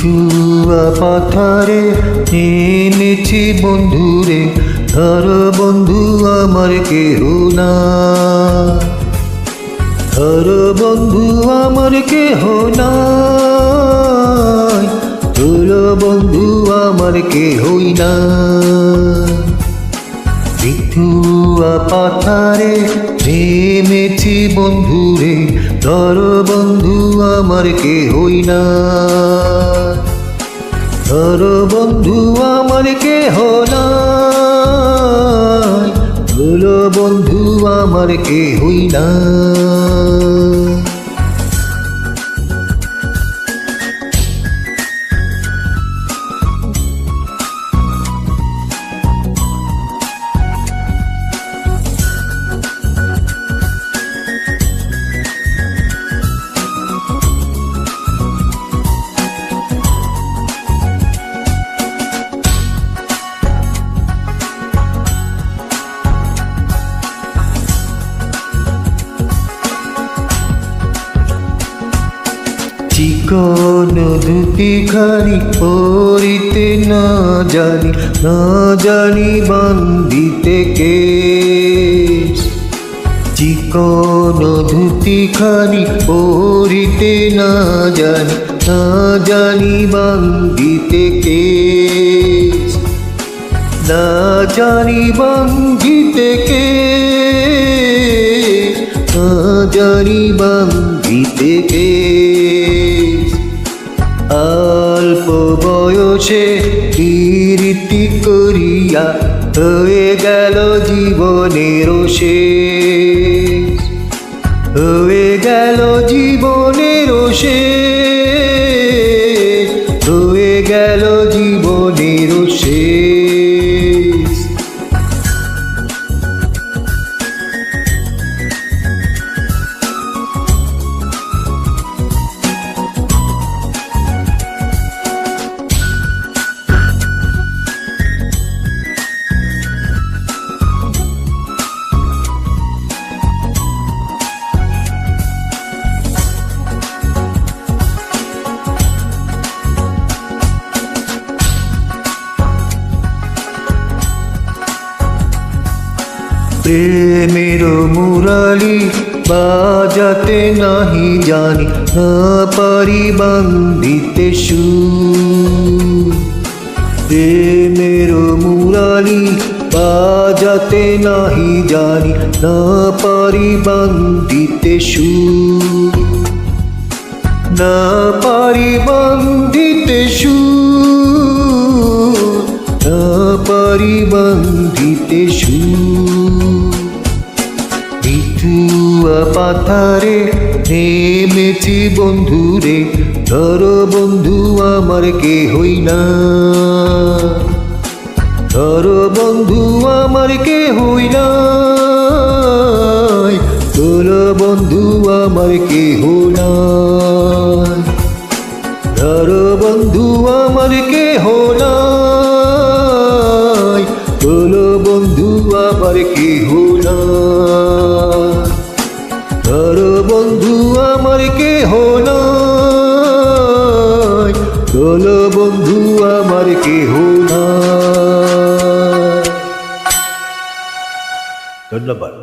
ভিথুয়া পাথারে নেমেছি বন্ধুরে, ধর বন্ধু আমার কেহ না, ধর বন্ধু আমার কেহ নাই, তোর বন্ধু আমার কেহই না। ভিথুয়া পাথারে নেমেছি বন্ধুরে, ধর বন্ধু আমার কেহই না, ধর বন্ধু আমার কেহ নাই, তোর বন্ধু আমার কেহই না। চিকন ধুতি খানি পরিতে না জানি, না জানি বান্ধিতে কেশ। চিকন ধুতি খানি পরিতে না জানি, না জানি বান্ধিতে কেশ, না জানি বান্ধিতে কেশ, না জানি বান্ধিতে কেশ। অল্প বয়সে কীর্তি করিয়া হয়ে গেল জীবনের শেষ, হয়ে গেল জীবনের শেষ, হয়ে গেল জীবনের শেষ। প্রেমের মুরালি বাজাতে নাহি জানি, না পারি বান্ধিতে সুর। প্রেমের মুরালি বাজাতে নাহি জানি, না পারি বান্ধিতে সুর, না পারি বান্ধিতে সুর, না পারি বান্ধিতে সুর। ভিথুয়া পাথারে নেমেছি বন্ধুরে, ধর বন্ধু আমার কেহই না, ধর বন্ধু আমার কেহই নাই, তোর বন্ধু আমার কেহ নাই, ধর বন্ধু আমার কেহ নাই, তোর বন্ধু আমার কেহ নাই, ধর বন্ধু আমার কেহ নাই, তোর বন্ধু আমার কেহ নাই। ধন্যবাদ।